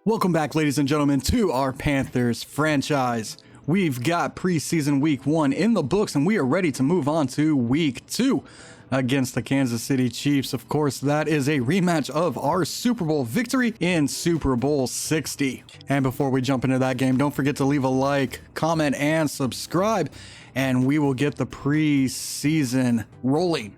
Welcome back, ladies and gentlemen, to our Panthers franchise. We've got preseason week 1 in the books, and we are ready to move on to week 2 against the Kansas City Chiefs. Of course, that is a rematch of our Super Bowl victory in Super Bowl 60. And before we jump into that game, don't forget to leave a like, comment, and subscribe, and we will get the preseason rolling.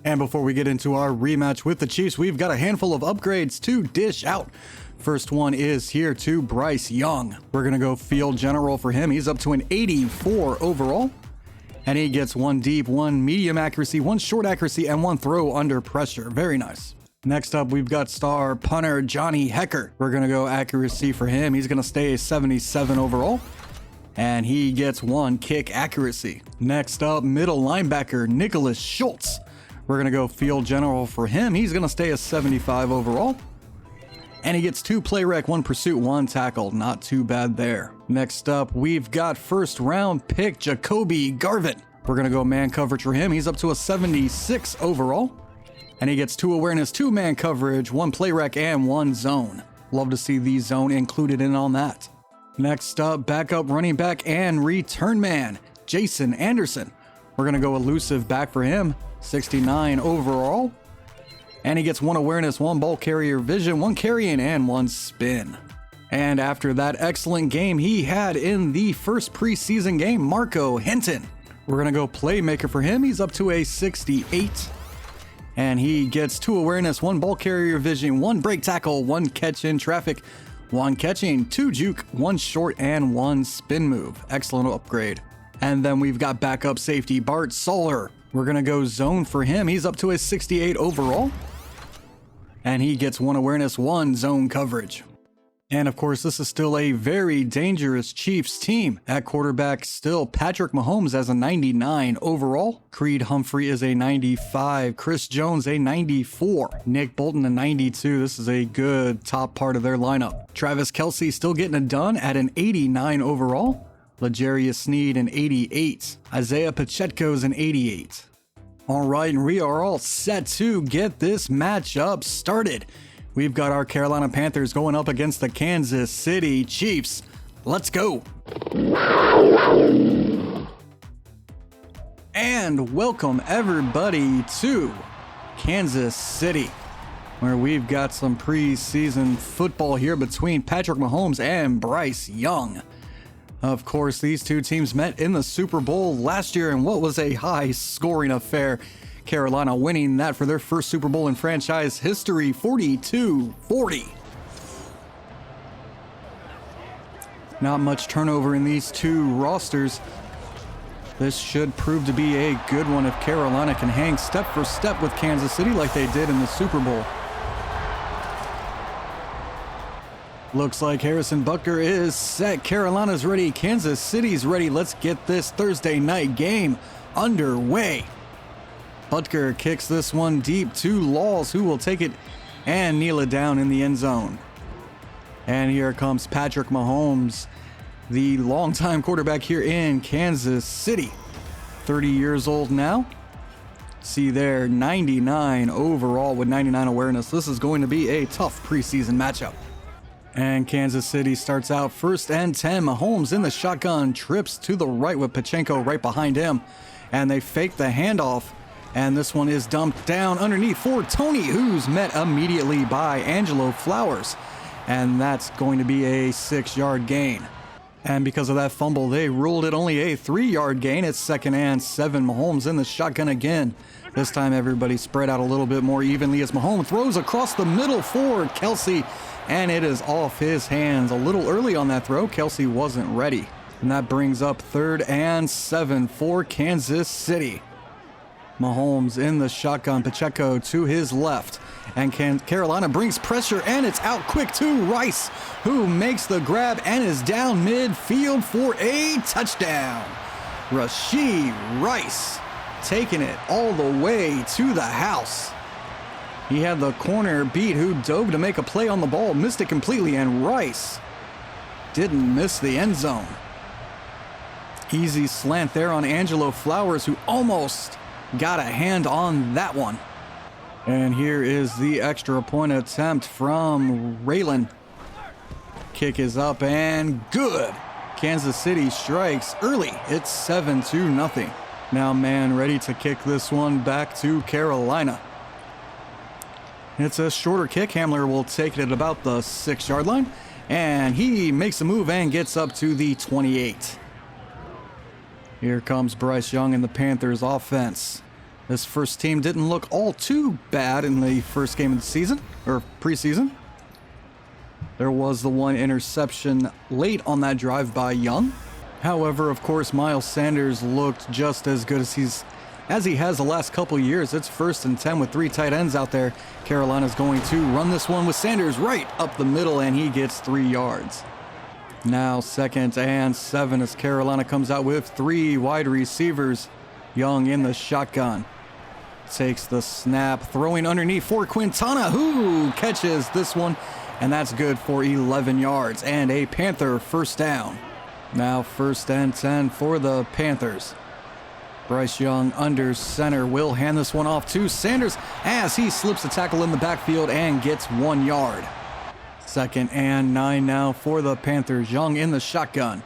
And before we get into our rematch with the Chiefs, we've got a handful of upgrades to dish out. First one is here to Bryce Young. We're going to go field general for him. He's up to an 84 overall. And he gets 1 deep, 1 medium accuracy, 1 short accuracy, and 1 throw under pressure. Very nice. Next up, we've got star punter Johnny Hecker. We're going to go accuracy for him. He's going to stay 77 overall. And he gets 1 kick accuracy. Next up, middle linebacker Nicholas Schultz. We're going to go field general for him. He's going to stay a 75 overall. And he gets 2 play rec, 1 pursuit, 1 tackle. Not too bad there. Next up, we've got first round pick Jacoby Garvin. We're going to go man coverage for him. He's up to a 76 overall. And he gets 2 awareness, 2 man coverage, 1 play rec, and 1 zone. Love to see the zone included in on that. Next up, backup running back and return man Jason Anderson. We're going to go elusive back for him. 69 overall. And he gets 1 awareness, 1 ball carrier vision, 1 carrying, and 1 spin. And after that excellent game he had in the first preseason game, Marco Hinton. We're going to go playmaker for him. He's up to a 68. And he gets 2 awareness, 1 ball carrier vision, 1 break tackle, 1 catch in traffic, 1 catching, 2 juke, 1 short, and 1 spin move. Excellent upgrade. And then we've got backup safety Bart Soller. We're going to go zone for him. He's up to a 68 overall. And he gets 1 awareness, 1 zone coverage. And of course, this is still a very dangerous Chiefs team. At quarterback, still Patrick Mahomes as a 99 overall. Creed Humphrey is a 95. Chris Jones a 94. Nick Bolton a 92. This is a good top part of their lineup. Travis Kelce still getting it done at an 89 overall. L'Jarius Sneed an 88. Isaiah Pacheco's an 88. All right, and we are all set to get this matchup started. We've got our Carolina Panthers going up against the Kansas City Chiefs. Let's go. And welcome everybody to Kansas City, where we've got some preseason football here between Patrick Mahomes and Bryce Young. Of course, these two teams met in the Super Bowl last year in what was a high-scoring affair. Carolina winning that for their first Super Bowl in franchise history, 42-40. Not much turnover in these two rosters. This should prove to be a good one if Carolina can hang step for step with Kansas City like they did in the Super Bowl. Looks like Harrison Butker is set. Carolina's ready. Kansas City's ready. Let's get this Thursday night game underway. Butker kicks this one deep to Laws, who will take it and kneel it down in the end zone. And here comes Patrick Mahomes, the longtime quarterback here in Kansas City. 30 years old now. See there, 99 overall with 99 awareness. This is going to be a tough preseason matchup. And Kansas City starts out 1st and 10. Mahomes in the shotgun, trips to the right with Pacheco right behind him. And they fake the handoff. And this one is dumped down underneath for Tony, who's met immediately by Angelo Flowers. And that's going to be a 6-yard gain. And because of that fumble, they ruled it only a 3-yard gain. It's 2nd and 7. Mahomes in the shotgun again. This time everybody spread out a little bit more evenly as Mahomes throws across the middle for Kelce. And it is off his hands. A little early on that throw. Kelce wasn't ready. And that brings up 3rd and 7 for Kansas City. Mahomes in the shotgun. Pacheco to his left. And Carolina brings pressure, and it's out quick to Rice, who makes the grab and is down midfield for a touchdown. Rashee Rice taking it all the way to the house. He had the corner beat, who dove to make a play on the ball, missed it completely, and Rice didn't miss the end zone. Easy slant there on Angelo Flowers, who almost got a hand on that one. And here is the extra point attempt from Raylan. Kick is up and good. Kansas City strikes early. It's 7-0. Now man ready to kick this one back to Carolina. It's a shorter kick. Hamler will take it at about the 6-yard line. And he makes a move and gets up to the 28. Here comes Bryce Young and the Panthers offense. This first team didn't look all too bad in the first game of the season, or preseason. There was the one interception late on that drive by Young. However, of course, Miles Sanders looked just as good as he has the last couple years. It's 1st and 10 with 3 tight ends out there. Carolina's going to run this one with Sanders right up the middle, and he gets 3 yards. Now 2nd and 7 as Carolina comes out with 3 wide receivers. Young in the shotgun. Takes the snap, throwing underneath for Quintana, who catches this one, and that's good for 11 yards and a Panther first down. Now 1st and 10 for the Panthers. Bryce Young under center will hand this one off to Sanders as he slips a tackle in the backfield and gets 1 yard. 2nd and 9 now for the Panthers. Young in the shotgun.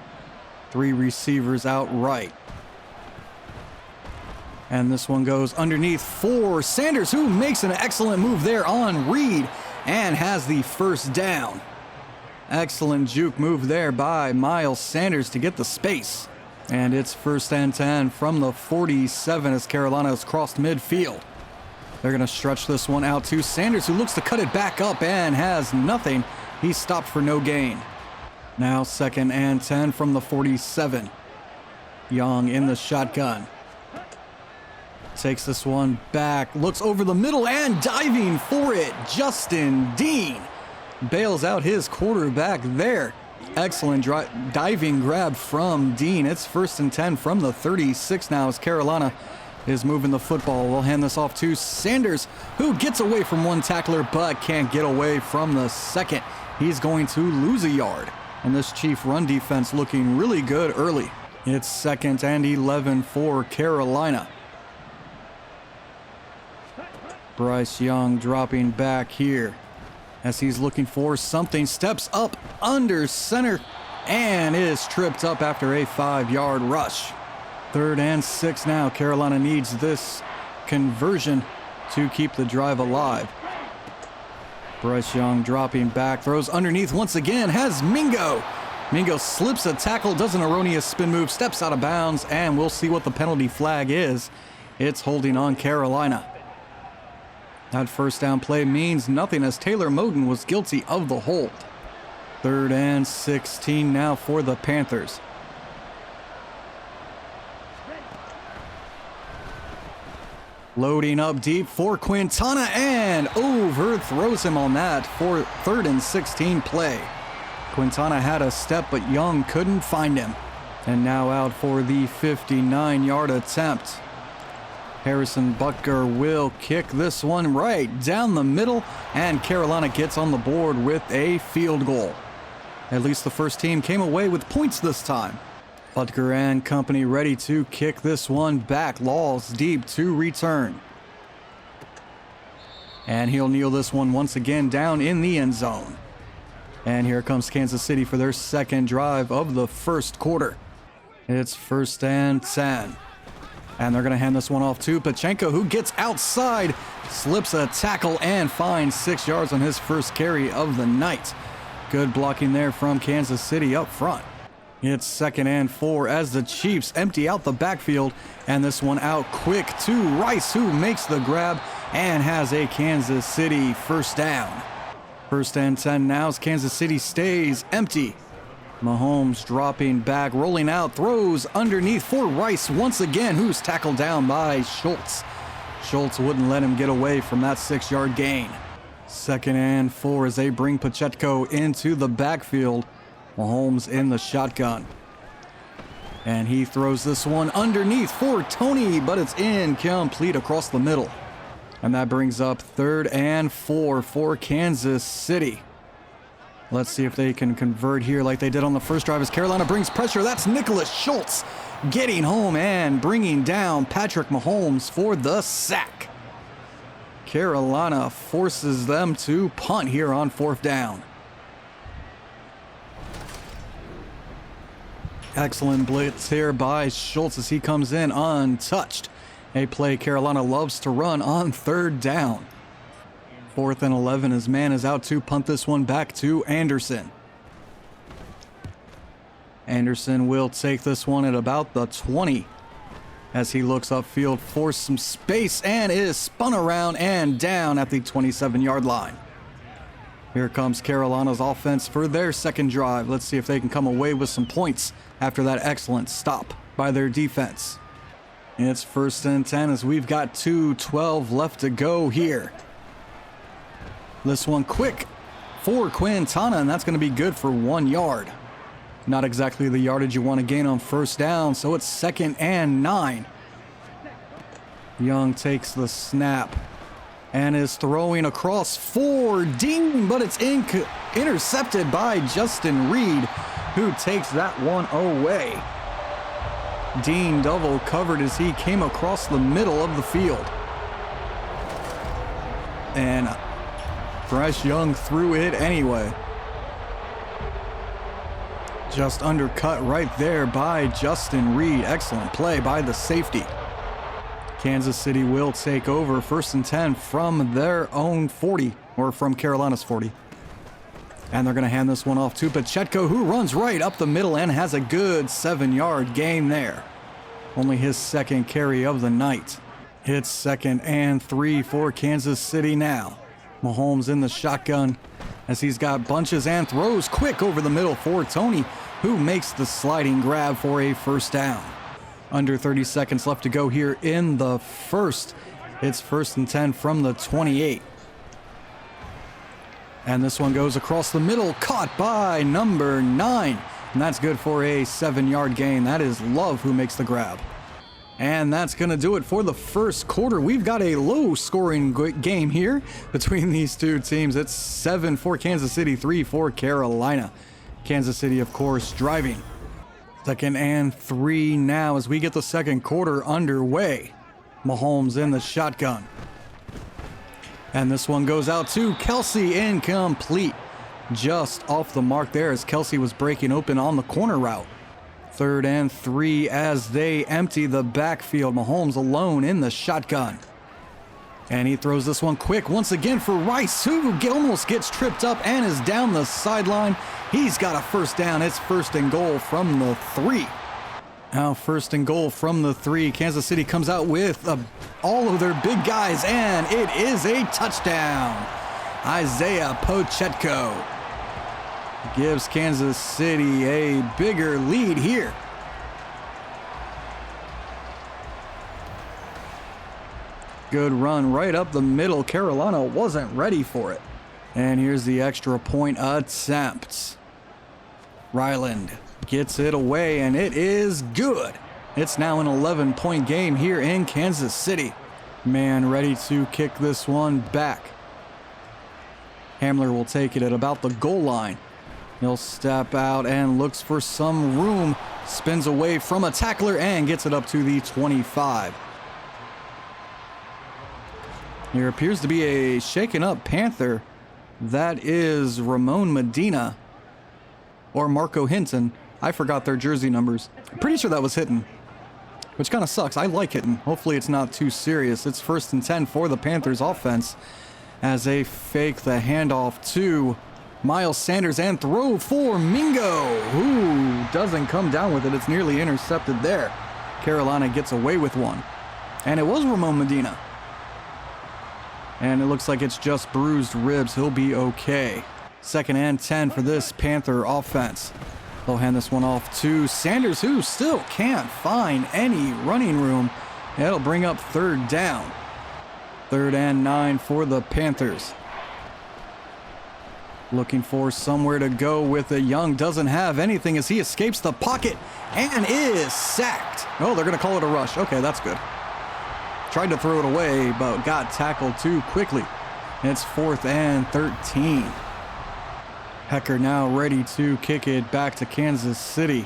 3 receivers out right. And this one goes underneath for Sanders, who makes an excellent move there on Reed and has the first down. Excellent juke move there by Miles Sanders to get the space. And it's 1st and 10 from the 47 as Carolina has crossed midfield. They're going to stretch this one out to Sanders, who looks to cut it back up and has nothing. He stopped for no gain. Now 2nd and 10 from the 47. Young in the shotgun. Takes this one back, looks over the middle and diving for it. Justin Dean bails out his quarterback there. Excellent diving grab from Dean. It's 1st and 10 from the 36 now as Carolina is moving the football. We'll hand this off to Sanders, who gets away from one tackler but can't get away from the second. He's going to lose a yard. And this Chief run defense looking really good early. It's 2nd and 11 for Carolina. Bryce Young dropping back here as he's looking for something. Steps up under center and is tripped up after a 5-yard rush. 3rd and 6 now. Carolina needs this conversion to keep the drive alive. Bryce Young dropping back, throws underneath once again, has Mingo. Mingo slips a tackle, does an erroneous spin move, steps out of bounds, and we'll see what the penalty flag is. It's holding on Carolina. That first down play means nothing as Taylor Moden was guilty of the hold. 3rd and 16 now for the Panthers. Loading up deep for Quintana and overthrows him on that for 3rd and 16 play. Quintana had a step, but Young couldn't find him. And now out for the 59-yard attempt. Harrison Butker will kick this one right down the middle, and Carolina gets on the board with a field goal. At least the first team came away with points this time. Butker and company ready to kick this one back. Laws deep to return. And he'll kneel this one once again down in the end zone. And here comes Kansas City for their 2nd drive of the first quarter. It's 1st and 10. And they're going to hand this one off to Pachenko, who gets outside, slips a tackle, and finds 6 yards on his first carry of the night. Good blocking there from Kansas City up front. It's 2nd and 4 as the Chiefs empty out the backfield, and this one out quick to Rice, who makes the grab and has a Kansas City first down. 1st and 10 now as Kansas City stays empty. Mahomes dropping back, rolling out, throws underneath for Rice once again, who's tackled down by Schultz. Schultz wouldn't let him get away from that 6-yard gain. 2nd and 4 as they bring Pacheco into the backfield. Mahomes in the shotgun. And he throws this one underneath for Tony, but it's incomplete across the middle. And that brings up 3rd and 4 for Kansas City. Let's see if they can convert here like they did on the first drive as Carolina brings pressure. That's Nicholas Schultz getting home and bringing down Patrick Mahomes for the sack. Carolina forces them to punt here on 4th down. Excellent blitz here by Schultz as he comes in untouched. A play Carolina loves to run on third down. 4th and 11 as man is out to punt this one back to Anderson. Anderson will take this one at about the 20 as he looks upfield for some space and is spun around and down at the 27-yard line. Here comes Carolina's offense for their second drive. Let's see if they can come away with some points after that excellent stop by their defense. It's 1st and 10 as we've got 2:12 left to go here. This one quick for Quintana, and that's going to be good for 1 yard. Not exactly the yardage you want to gain on first down, so it's 2nd and 9. Young takes the snap and is throwing across for Dean, but it's intercepted by Justin Reed, who takes that one away. Dean double covered as he came across the middle of the field. And Bryce Young threw it anyway. Just undercut right there by Justin Reed. Excellent play by the safety. Kansas City will take over 1st and 10 from their own 40, or from Carolina's 40. And they're going to hand this one off to Pacheco, who runs right up the middle and has a good 7-yard gain there. Only his 2nd carry of the night. It's 2nd and 3 for Kansas City now. Mahomes in the shotgun as he's got bunches and throws quick over the middle for Tony, who makes the sliding grab for a first down. Under 30 seconds left to go here in the first. It's 1st and 10 from the 28. And this one goes across the middle, caught by number 9. And that's good for a 7-yard gain. That is Love who makes the grab. And that's going to do it for the first quarter. We've got a low-scoring game here between these two teams. It's 7 for Kansas City, 3 for Carolina. Kansas City, of course, driving. 2nd and 3 now as we get the second quarter underway. Mahomes in the shotgun. And this one goes out to Kelsey, incomplete. Just off the mark there as Kelsey was breaking open on the corner route. 3rd and 3 as they empty the backfield. Mahomes alone in the shotgun. And he throws this one quick once again for Rice, who almost gets tripped up and is down the sideline. He's got a first down. It's 1st and goal from the 3. Now 1st and goal from the 3. Kansas City comes out with all of their big guys, and it is a touchdown. Isaiah Pacheco gives Kansas City a bigger lead here. Good run right up the middle. Carolina wasn't ready for it. And here's the extra point attempt. Ryland gets it away, and it is good. It's now an 11-point game here in Kansas City. Man ready to kick this one back. Hamler will take it at about the goal line. He'll step out and looks for some room. Spins away from a tackler and gets it up to the 25. There appears to be a shaken up Panther. That is Ramon Medina or Marco Hinton. I forgot their jersey numbers. I'm pretty sure that was Hinton, which kind of sucks. I like Hinton. Hopefully it's not too serious. It's 1st and 10 for the Panthers offense as they fake the handoff to Miles Sanders and throw for Mingo, who doesn't come down with it. It's nearly intercepted there. Carolina gets away with one. And it was Ramon Medina. And it looks like it's just bruised ribs. He'll be okay. 2nd and 10 for this Panther offense. They'll hand this one off to Sanders, who still can't find any running room. That'll bring up 3rd down. 3rd and 9 for the Panthers. Looking for somewhere to go with it. Young doesn't have anything as he escapes the pocket and is sacked. Oh, they're going to call it a rush. Okay, that's good. Tried to throw it away, but got tackled too quickly. It's 4th and 13. Hecker now ready to kick it back to Kansas City.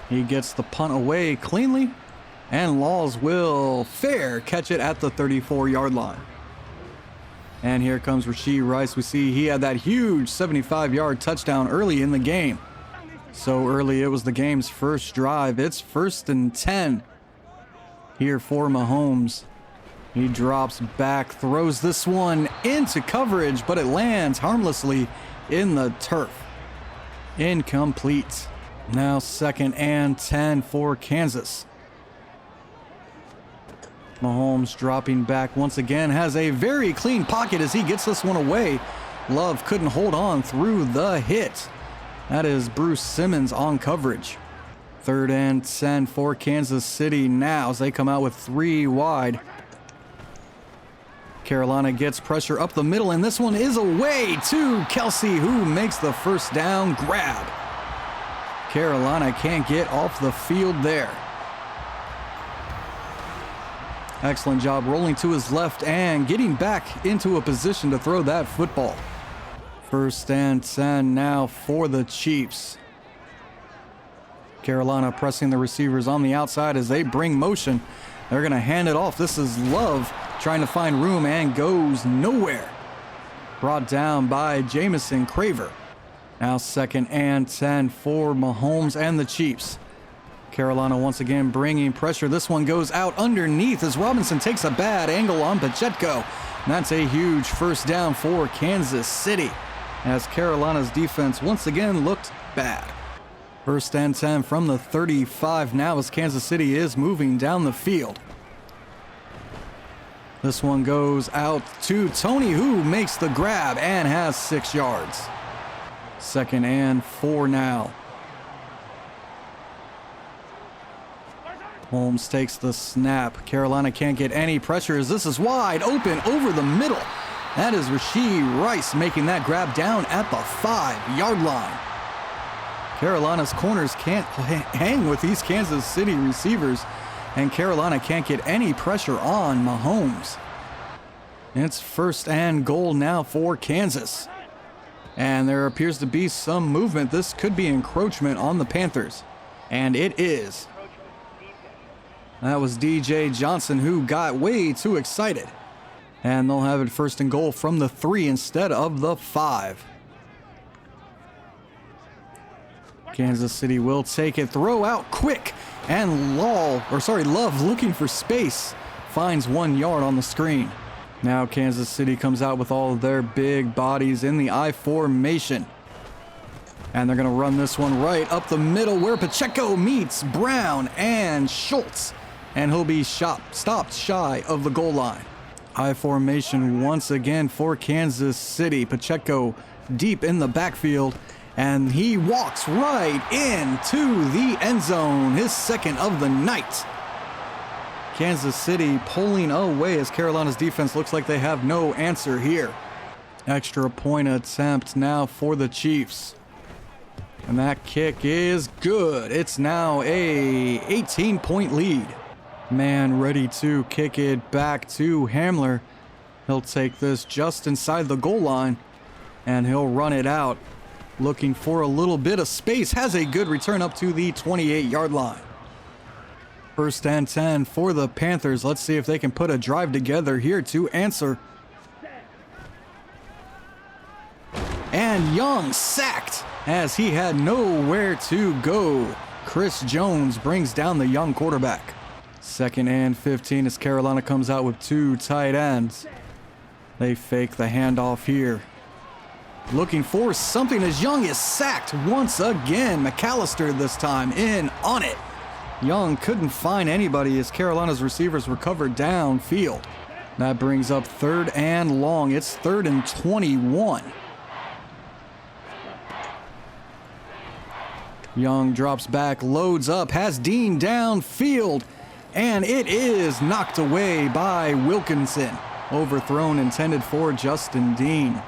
He gets the punt away cleanly, and Laws will catch it at the 34-yard line. And here comes Rashee Rice. We see he had that huge 75-yard touchdown early in the game. So early, it was the game's first drive. It's 1st and 10 here for Mahomes. He drops back, throws this one into coverage, but it lands harmlessly in the turf. Incomplete. Now 2nd and 10 for Kansas. Mahomes dropping back once again, has a very clean pocket as he gets this one away. Love couldn't hold on through the hit. That is Bruce Simmons on coverage. 3rd and 10 for Kansas City now as they come out with 3 wide. Carolina gets pressure up the middle, and this one is away to Kelsey, who makes the first down grab. Carolina can't get off the field there. Excellent job rolling to his left and getting back into a position to throw that football. 1st and 10 now for the Chiefs. Carolina pressing the receivers on the outside as they bring motion. They're going to hand it off. This is Love trying to find room and goes nowhere. Brought down by Jamison Craver. Now 2nd and 10 for Mahomes and the Chiefs. Carolina once again bringing pressure. This one goes out underneath as Robinson takes a bad angle on Pacheco. And that's a huge first down for Kansas City, as Carolina's defense once again looked bad. 1st and 10 from the 35 now as Kansas City is moving down the field. This one goes out to Tony, who makes the grab and has 6 yards. 2nd and 4 now. Holmes takes the snap. Carolina can't get any pressure as this is wide open over the middle. That is Rashee Rice making that grab down at the 5-yard line. Carolina's corners can't hang with these Kansas City receivers, and Carolina can't get any pressure on Mahomes. It's 1st and goal now for Kansas. And there appears to be some movement. This could be encroachment on the Panthers. And it is. That was DJ Johnson who got way too excited. And they'll have it 1st and goal from the 3 instead of the 5. Kansas City will take it, throw out quick, and Love looking for space finds 1 yard on the screen. Now Kansas City comes out with all of their big bodies in the I formation. And they're going to run this one right up the middle where Pacheco meets Brown and Schultz. And he'll be stopped shy of the goal line. I formation once again for Kansas City. Pacheco deep in the backfield. And he walks right into the end zone, his 2nd of the night. Kansas City pulling away as Carolina's defense looks like they have no answer here. Extra point attempt now for the Chiefs. And that kick is good. It's now a 18-point lead. Man ready to kick it back to Hamler. He'll take this just inside the goal line, and he'll run it out. Looking for a little bit of space, has a good return up to the 28-yard line. 1st and 10 for the Panthers. Let's see if they can put a drive together here to answer. And Young sacked as he had nowhere to go. Chris Jones brings down the young quarterback. 2nd and 15 as Carolina comes out with 2 tight ends. They fake the handoff here. Looking for something as Young is sacked once again. McAllister this time in on it. Young couldn't find anybody as Carolina's receivers recovered downfield. That brings up 3rd and long. It's 3rd and 21. Young drops back, loads up, has Dean downfield, and it is knocked away by Wilkinson. Overthrown, intended for Justin Dean.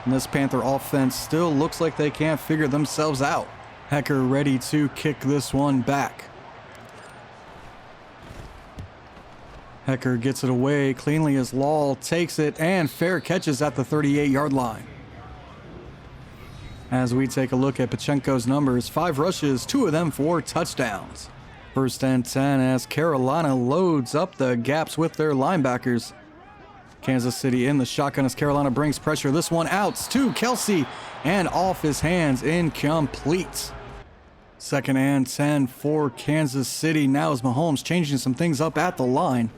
And this Panther offense still looks like they can't figure themselves out. Hecker ready to kick this one back. Hecker gets it away cleanly as Law takes it and fair catches at the 38-yard line. As we take a look at Pacheco's numbers, 5 rushes, 2 of them for touchdowns. 1st and 10 as Carolina loads up the gaps with their linebackers. Kansas City in the shotgun as Carolina brings pressure. This one out to Kelsey and off his hands, incomplete. 2nd and 10 for Kansas City. Now is Mahomes changing some things up at the line.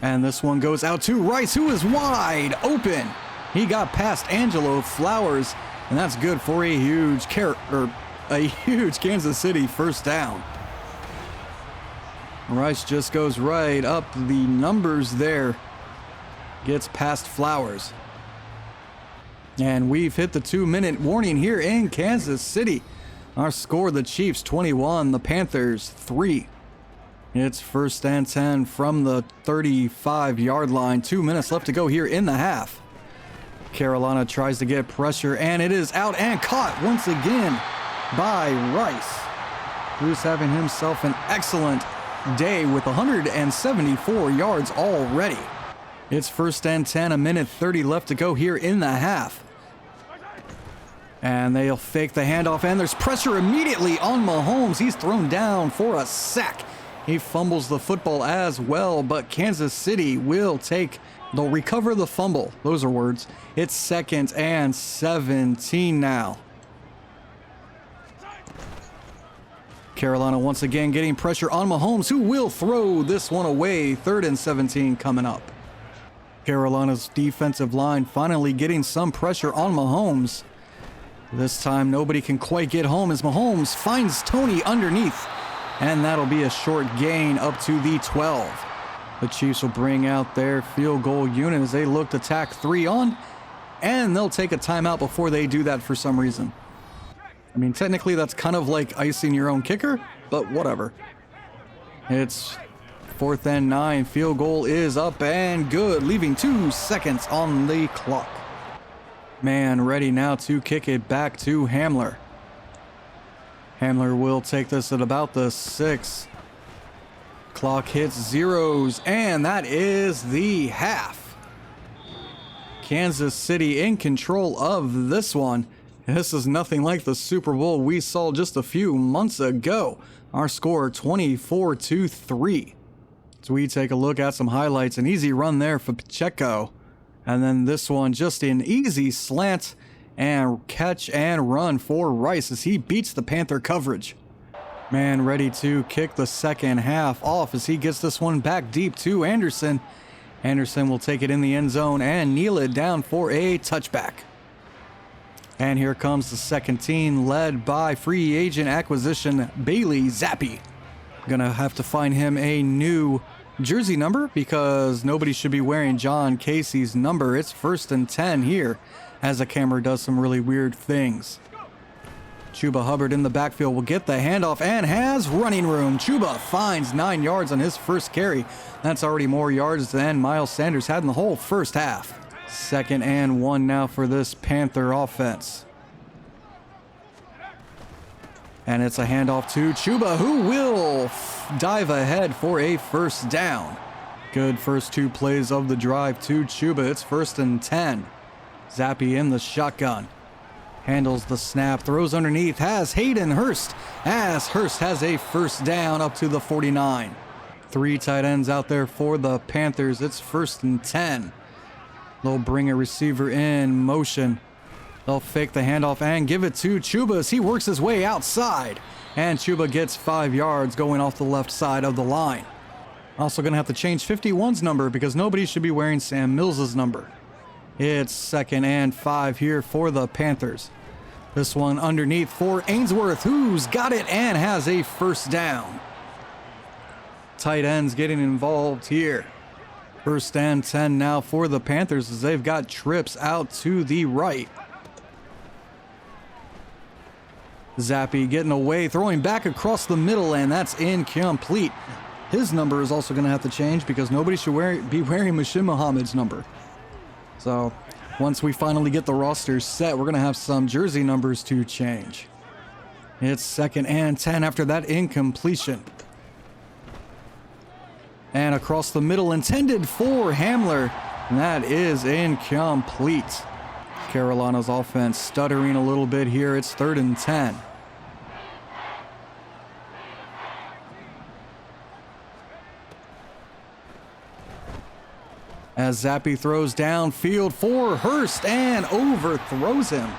And this one goes out to Rice, who is wide open. He got past Angelo Flowers, and that's good for a huge Kansas City first down. Rice just goes right up the numbers there. Gets past Flowers. And we've hit the 2-minute warning here in Kansas City. Our score, the Chiefs 21, the Panthers 3. It's 1st and 10 from the 35-yard line. 2 minutes left to go here in the half. Carolina tries to get pressure, and it is out and caught once again by Rice, who's having himself an excellent day with 174 yards already. It's 1st and 10, 1:30 left to go here in the half. And they'll fake the handoff, and there's pressure immediately on Mahomes. He's thrown down for a sack. He fumbles the football as well, but Kansas City they'll recover the fumble. Those are words. It's 2nd and 17 now. Carolina once again getting pressure on Mahomes, who will throw this one away. 3rd and 17 coming up. Carolina's defensive line finally getting some pressure on Mahomes. This time nobody can quite get home as Mahomes finds Tony underneath. And that'll be a short gain up to the 12. The Chiefs will bring out their field goal unit as they look to tack 3 on. And they'll take a timeout before they do that for some reason. I mean, technically that's kind of like icing your own kicker, but whatever. It's 4th and 9. Field goal is up and good, leaving 2 seconds on the clock. Man ready now to kick it back to Hamler. Hamler will take this at about the 6. Clock hits zeros, and that is the half. Kansas City in control of this one. This is nothing like the Super Bowl we saw just a few months ago. Our score 24-3. So we take a look at some highlights. An easy run there for Pacheco. And then this one, just an easy slant and catch and run for Rice as he beats the Panther coverage. Man ready to kick the second half off as he gets this one back deep to Anderson. Anderson will take it in the end zone and kneel it down for a touchback. And here comes the second team led by free agent acquisition Bailey Zappi. Gonna have to find him a new jersey number because nobody should be wearing John Casey's number. It's 1st and 10 here as the camera does some really weird things. Chuba Hubbard in the backfield will get the handoff and has running room. Chuba finds 9 yards on his first carry. That's already more yards than Miles Sanders had in the whole first half. 2nd and 1 now for this Panther offense. And it's a handoff to Chuba, who will dive ahead for a first down. Good first 2 plays of the drive to Chuba. It's 1st and 10. Zappi in the shotgun. Handles the snap, throws underneath, has Hayden Hurst, as Hurst has a first down up to the 49. 3 tight ends out there for the Panthers. It's 1st and 10. They'll bring a receiver in motion. They'll fake the handoff and give it to Chuba as he works his way outside. And Chuba gets 5 yards going off the left side of the line. Also going to have to change 51's number because nobody should be wearing Sam Mills' number. It's 2nd and 5 here for the Panthers. This one underneath for Ainsworth, who's got it and has a first down. Tight ends getting involved here. 1st and 10 now for the Panthers as they've got trips out to the right. Zappi getting away, throwing back across the middle, and that's incomplete. His number is also going to have to change because nobody should be wearing Mashim Muhammad's number. So once we finally get the roster set, we're going to have some jersey numbers to change. It's 2nd and 10 after that incompletion. And across the middle, intended for Hamler. And that is incomplete. Carolina's offense stuttering a little bit here. It's 3rd and 10. As Zappi throws downfield for Hurst and overthrows him.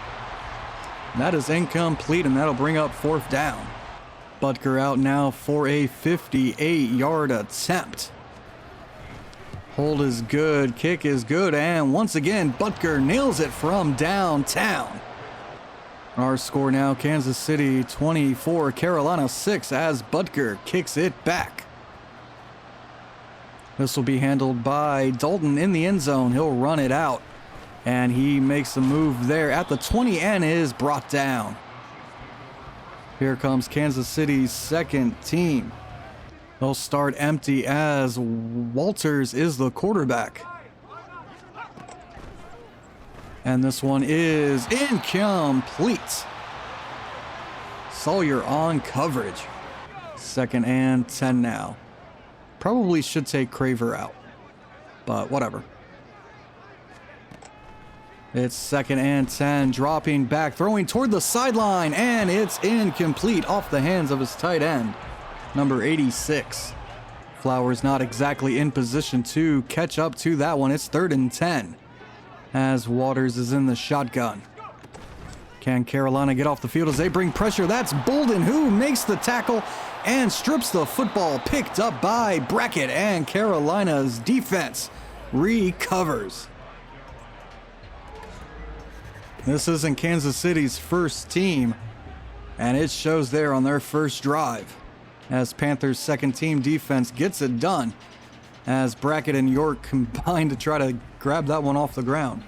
That is incomplete, and that'll bring up 4th down. Butker out now for a 58-yard attempt. Hold is good, kick is good, and once again, Butker nails it from downtown. Our score now, Kansas City 24, Carolina 6, as Butker kicks it back. This will be handled by Dalton in the end zone. He'll run it out, and he makes a move there at the 20 and is brought down. Here comes Kansas City's second team. They'll start empty as Walters is the quarterback. And this one is incomplete. Sawyer on coverage. 2nd and 10 now. Probably should take Craver out, but whatever. It's 2nd and 10, dropping back, throwing toward the sideline, and it's incomplete off the hands of his tight end, number 86. Flowers not exactly in position to catch up to that one. It's 3rd and 10 as Waters is in the shotgun. Can Carolina get off the field as they bring pressure? That's Bolden who makes the tackle and strips the football, picked up by Brackett, and Carolina's defense recovers. This isn't Kansas City's first team, and it shows there on their first drive as Panthers' second team defense gets it done as Brackett and York combine to try to grab that one off the ground.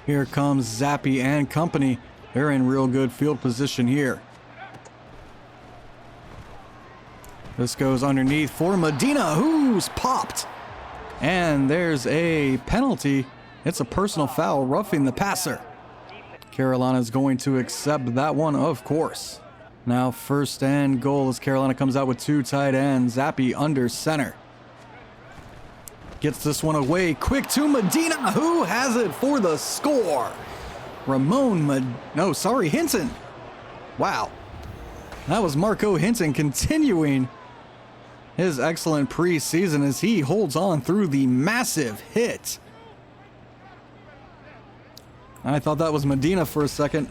Here comes Zappi and company. They're in real good field position here. This goes underneath for Medina, who's popped. And there's a penalty. It's a personal foul, roughing the passer. Carolina's going to accept that one, of course. Now 1st and goal as Carolina comes out with 2 tight ends. Zappi under center. Gets this one away quick to Medina, who has it for the score. Hinton. Wow. That was Marco Hinton continuing his excellent preseason as he holds on through the massive hit. I thought that was Medina for a second.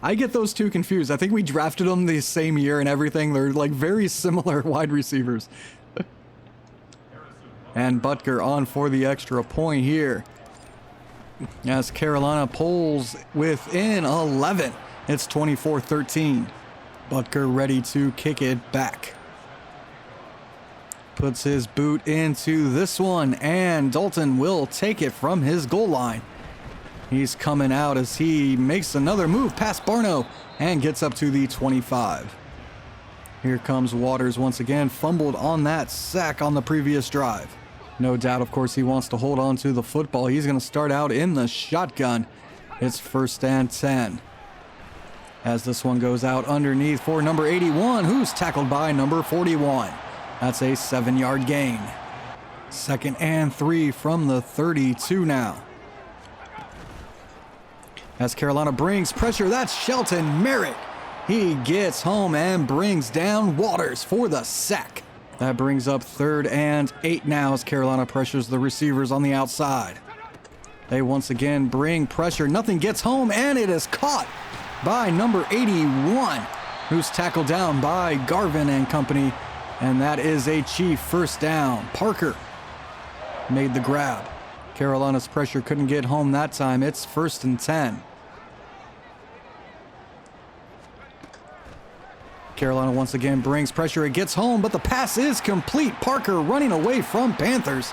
I get those two confused. I think we drafted them the same year and everything. They're like very similar wide receivers. And Butker on for the extra point here as Carolina pulls within 11. It's 24-13. Butker ready to kick it back. Puts his boot into this one, and Dalton will take it from his goal line. He's coming out as he makes another move past Barno and gets up to the 25. Here comes Waters once again, fumbled on that sack on the previous drive. No doubt, of course, he wants to hold on to the football. He's going to start out in the shotgun. It's 1st and 10. As this one goes out underneath for number 81, who's tackled by number 41. That's a 7-yard gain. 2nd and 3 from the 32 now. As Carolina brings pressure, that's Shelton Merritt. He gets home and brings down Waters for the sack. That brings up 3rd and 8 now as Carolina pressures the receivers on the outside. They once again bring pressure. Nothing gets home, and it is caught by number 81, who's tackled down by Garvin and company. And that is a Chief 1st down. Parker made the grab. Carolina's pressure couldn't get home that time. It's 1st and 10. Carolina once again brings pressure. It gets home, but the pass is complete. Parker running away from Panthers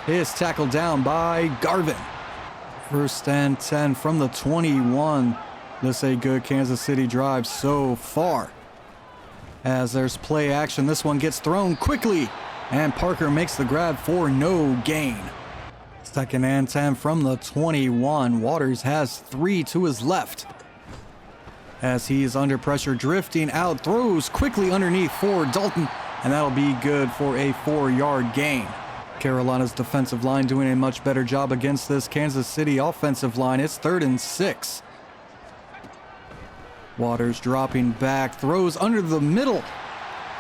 is tackled down by Garvin. 1st and 10 from the 21. This a good Kansas City drive so far. As there's play action, this one gets thrown quickly, and Parker makes the grab for no gain. 2nd and 10 from the 21. Waters has 3 to his left. As he's under pressure, drifting out, throws quickly underneath for Dalton, and that'll be good for a 4-yard gain. Carolina's defensive line doing a much better job against this Kansas City offensive line. It's 3rd and 6. Waters dropping back, throws under the middle,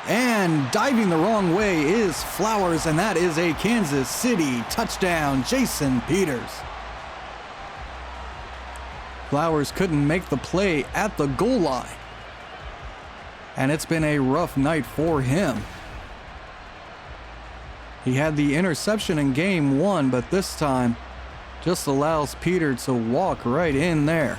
and diving the wrong way is Flowers, and that is a Kansas City touchdown. Jason Peters. Flowers couldn't make the play at the goal line. And it's been a rough night for him. He had the interception in game 1, but this time just allows Peter to walk right in there.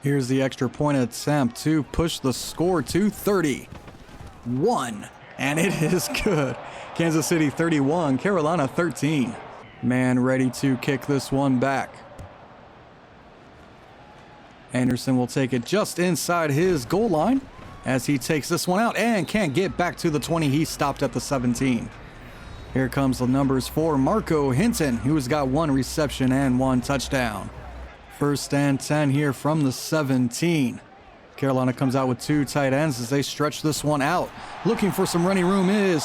Here's the extra point attempt to push the score to 31. And it is good. Kansas City 31, Carolina 13. Man ready to kick this one back. Anderson will take it just inside his goal line as he takes this one out and can't get back to the 20. He stopped at the 17. Here comes the numbers for Marco Hinton, who's got 1 reception and 1 touchdown. 1st and 10 here from the 17. Carolina comes out with 2 tight ends as they stretch this one out. Looking for some running room is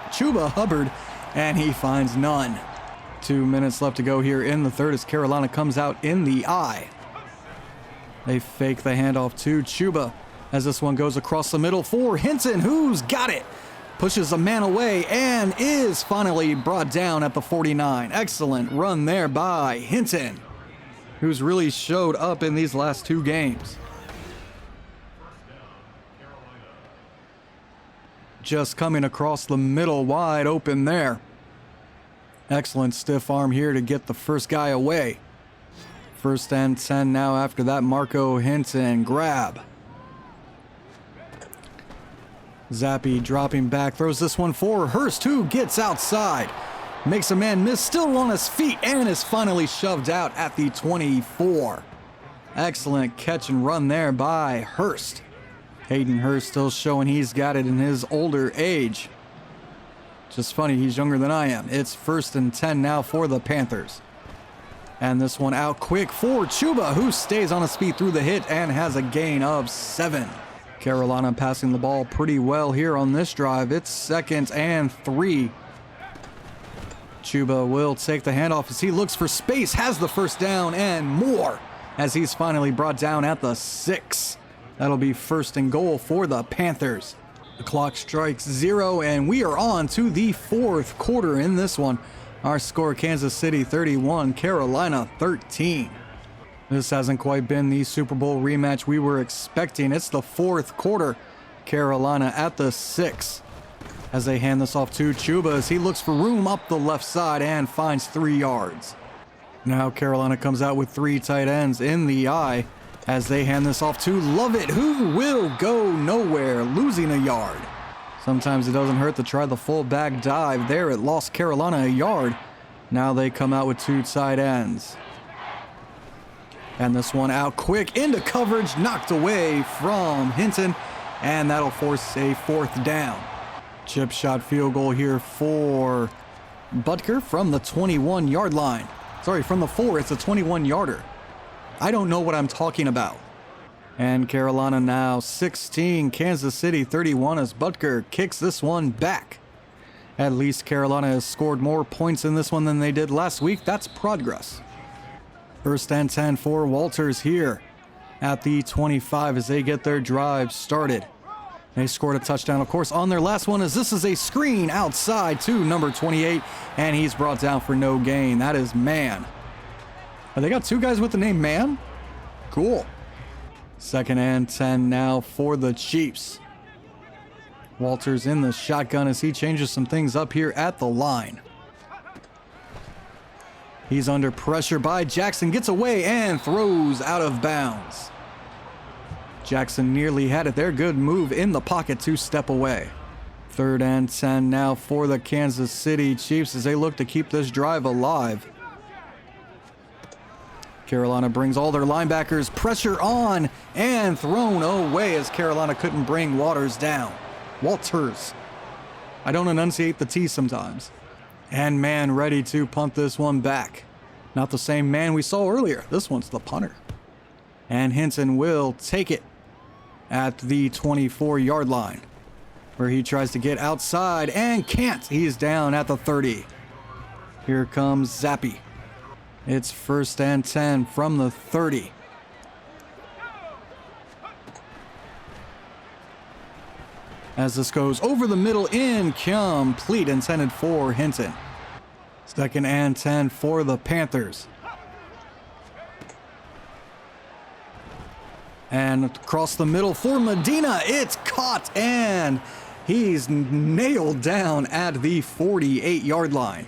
Chuba Hubbard, and he finds none. 2 minutes left to go here in the third as Carolina comes out in the I. They fake the handoff to Chuba as this one goes across the middle for Hinton, who's got it. Pushes a man away and is finally brought down at the 49. Excellent run there by Hinton, who's really showed up in these last 2 games. Just coming across the middle, wide open there. Excellent stiff arm here to get the first guy away. 1st and 10 now after that Marco Hinton grab. Zappi dropping back, throws this one for Hurst, who gets outside. Makes a man miss, still on his feet, and is finally shoved out at the 24. Excellent catch and run there by Hurst. Hayden Hurst still showing he's got it in his older age. Just funny, he's younger than I am. It's 1st and 10 now for the Panthers. And this one out quick for Chuba, who stays on his feet through the hit and has a gain of 7. Carolina passing the ball pretty well here on this drive. It's 2nd and 3. Chuba will take the handoff as he looks for space, has the first down and more as he's finally brought down at the 6. That'll be 1st and goal for the Panthers. The clock strikes 0 and we are on to the 4th quarter in this one. Our score, Kansas City 31, Carolina 13. This hasn't quite been the Super Bowl rematch we were expecting. It's the 4th quarter. Carolina at the 6. As they hand this off to Chuba as he looks for room up the left side and finds 3 yards. Now Carolina comes out with 3 tight ends in the I as they hand this off to Lovett, who will go nowhere, losing a yard. Sometimes it doesn't hurt to try the fullback dive. There it lost Carolina a yard. Now they come out with 2 tight ends. And this one out quick into coverage, knocked away from Hinton, and that'll force a 4th down. Chip shot field goal here for Butker from the 21-yard line. Sorry, from the 4, it's a 21-yarder. I don't know what I'm talking about. And Carolina now 16, Kansas City 31 as Butker kicks this one back. At least Carolina has scored more points in this one than they did last week. That's progress. 1st and 10 for Walters here at the 25 as they get their drive started. They scored a touchdown, of course, on their last one as this is a screen outside to number 28, and he's brought down for no gain. That is Man. They got 2 guys with the name Man? Cool. 2nd and 10 now for the Chiefs. Walters in the shotgun as he changes some things up here at the line. He's under pressure by Jackson, gets away and throws out of bounds. Jackson nearly had it there. Good move in the pocket to step away. 3rd and 10 now for the Kansas City Chiefs as they look to keep this drive alive. Carolina brings all their linebackers, pressure on and thrown away as Carolina couldn't bring Walters down. Walters. I don't enunciate the T sometimes. And Man ready to punt this one back. Not the same Man we saw earlier. This one's the punter. And Hinton will take it at the 24-yard line, where he tries to get outside and can't. He's down at the 30. Here comes Zappi. It's 1st and 10 from the 30. As this goes over the middle, incomplete, intended for Hinton. 2nd and 10 for the Panthers. And across the middle for Medina. It's caught, and he's nailed down at the 48-yard line.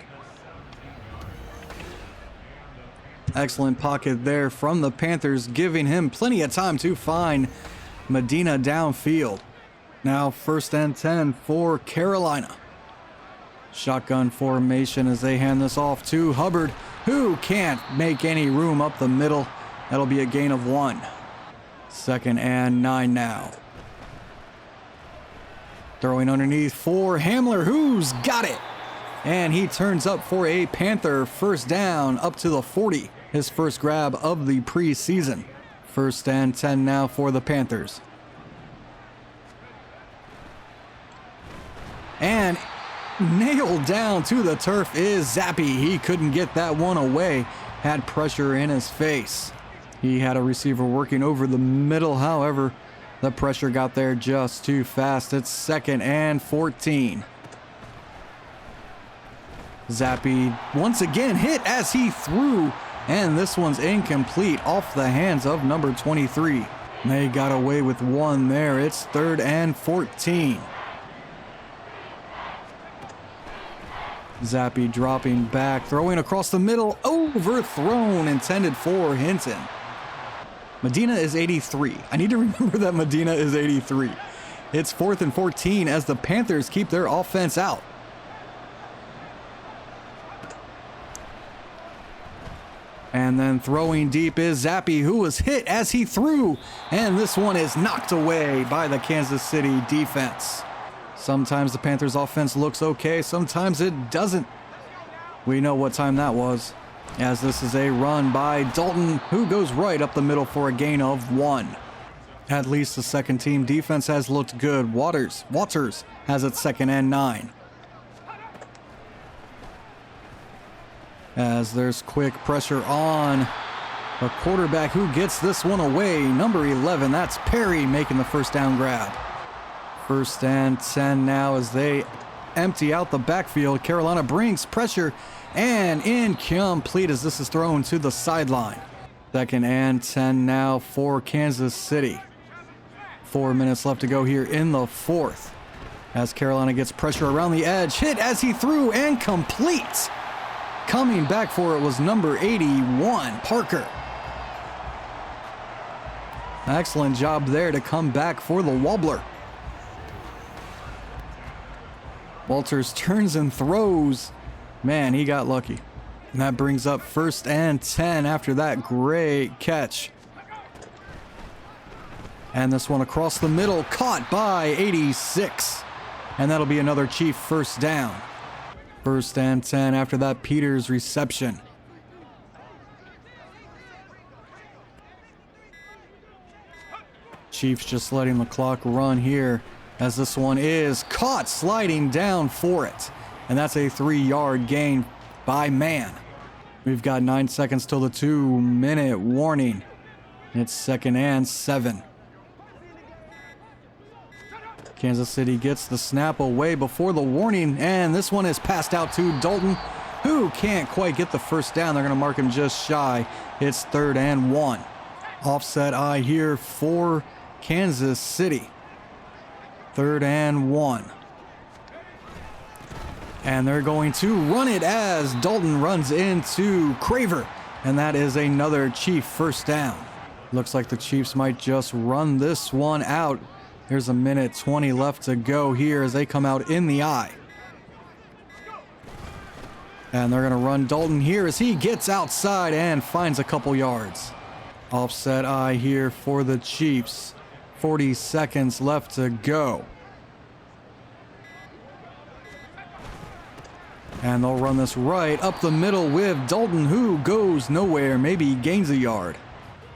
Excellent pocket there from the Panthers, giving him plenty of time to find Medina downfield. Now 1st and 10 for Carolina. Shotgun formation as they hand this off to Hubbard, who can't make any room up the middle. That'll be a gain of 1. 2nd and 9 now. Throwing underneath for Hamler, who's got it. And he turns up for a Panther 1st down up to the 40. His first grab of the preseason. 1st and 10 now for the Panthers. And nailed down to the turf is Zappi. He couldn't get that one away. Had pressure in his face. He had a receiver working over the middle. However, the pressure got there just too fast. It's 2nd and 14. Zappi once again hit as he threw, and this one's incomplete off the hands of number 23. They got away with 1 there. It's 3rd and 14. Zappi dropping back, throwing across the middle, overthrown, intended for Hinton. Medina is 83. I need to remember that Medina is 83. It's 4th and 14 as the Panthers keep their offense out. And then throwing deep is Zappi, who was hit as he threw. And this one is knocked away by the Kansas City defense. Sometimes the Panthers offense looks okay, sometimes it doesn't. We know what time that was, as this is a run by Dalton, who goes right up the middle for a gain of 1. At least the second team defense has looked good. Waters has it 2nd and 9. As there's quick pressure on the quarterback, who gets this one away. Number 11, that's Perry, making the 1st down grab. 1st and 10 now as they empty out the backfield. Carolina brings pressure, and incomplete as this is thrown to the sideline. 2nd and 10 now for Kansas City. 4 minutes left to go here in the 4th. As Carolina gets pressure around the edge, hit as he threw, and complete. Coming back for it was number 81, Parker. Excellent job there to come back for the wobbler. Walters turns and throws. Man, he got lucky. And that brings up 1st and 10 after that great catch. And this one across the middle, caught by 86. And that'll be another Chief 1st down. 1st and 10 after that Peters reception. Chiefs just letting the clock run here, as this one is caught sliding down for it. And that's a 3-yard gain by man. We've got 9 seconds till the 2-minute warning. It's 2nd and 7. Kansas City gets the snap away before the warning, and this one is passed out to Dalton, who can't quite get the 1st down. They're going to mark him just shy. It's 3rd and 1. Offset eye here for Kansas City. 3rd and 1. And they're going to run it as Dalton runs into Craver. And that is another Chief 1st down. Looks like the Chiefs might just run this one out. There's 1:20 left to go here as they come out in the eye. And they're going to run Dalton here as he gets outside and finds a couple yards. Offset eye here for the Chiefs. 40 seconds left to go. And they'll run this right up the middle with Dalton, who goes nowhere, maybe gains a yard.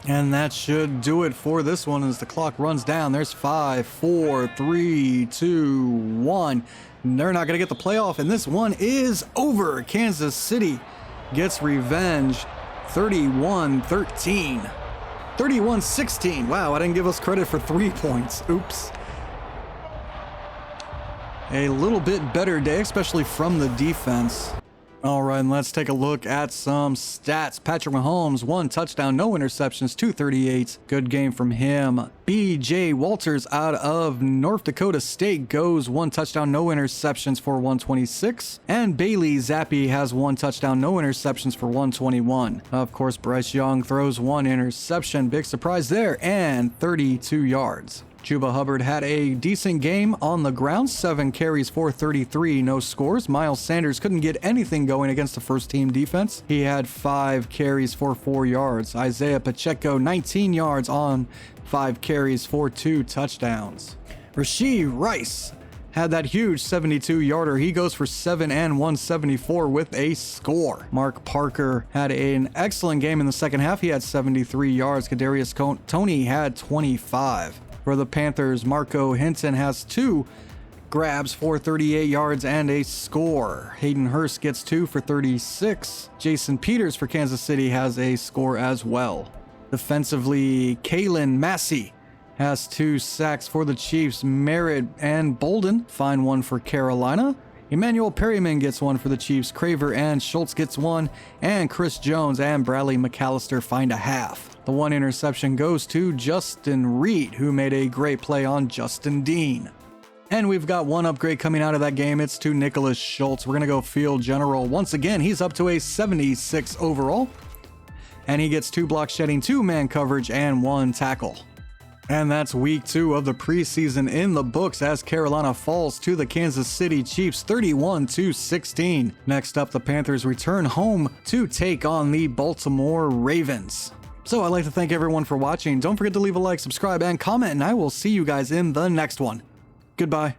And that should do it for this one as the clock runs down. There's 5, 4, 3, 2, 1. They're not going to get the playoff, and this one is over. Kansas City gets revenge. 31-13. 31-16. Wow, I didn't give us credit for 3 points. Oops. A little bit better day, especially from the defense. All right, and let's take a look at some stats. Patrick Mahomes, 1 touchdown, no interceptions, 238. Good game from him. B.J. Walters out of North Dakota State goes 1 touchdown, no interceptions for 126. And Bailey Zappi has 1 touchdown, no interceptions for 121. Of course, Bryce Young throws 1 interception. Big surprise there, and 32 yards. Chuba Hubbard had a decent game on the ground, 7 carries for 33, no scores. Miles Sanders couldn't get anything going against the first team defense. He had 5 carries for 4 yards. Isaiah Pacheco, 19 yards on 5 carries for 2 touchdowns. Rashee Rice had that huge 72-yarder. He goes for 7 and 174 with a score. Mark Parker had an excellent game in the second half. He had 73 yards. Kadarius Toney had 25. For the Panthers, Marco Hinton has 2 grabs for 38 yards and a score. Hayden Hurst gets 2 for 36. Jason Peters for Kansas City has a score as well. Defensively, Kalen Massey has 2 sacks for the Chiefs. Merritt and Bolden find 1 for Carolina. Emmanuel Perryman gets 1 for the Chiefs. Craver and Schultz gets 1. And Chris Jones and Bradley McAllister find a half. The 1 interception goes to Justin Reed, who made a great play on Justin Dean. And we've got 1 upgrade coming out of that game. It's to Nicholas Schultz. We're going to go field general. Once again, he's up to a 76 overall. And he gets 2 block shedding, 2 man coverage, and 1 tackle. And that's week 2 of the preseason in the books as Carolina falls to the Kansas City Chiefs 31-16. Next up, the Panthers return home to take on the Baltimore Ravens. So I'd like to thank everyone for watching. Don't forget to leave a like, subscribe, and comment, and I will see you guys in the next one. Goodbye.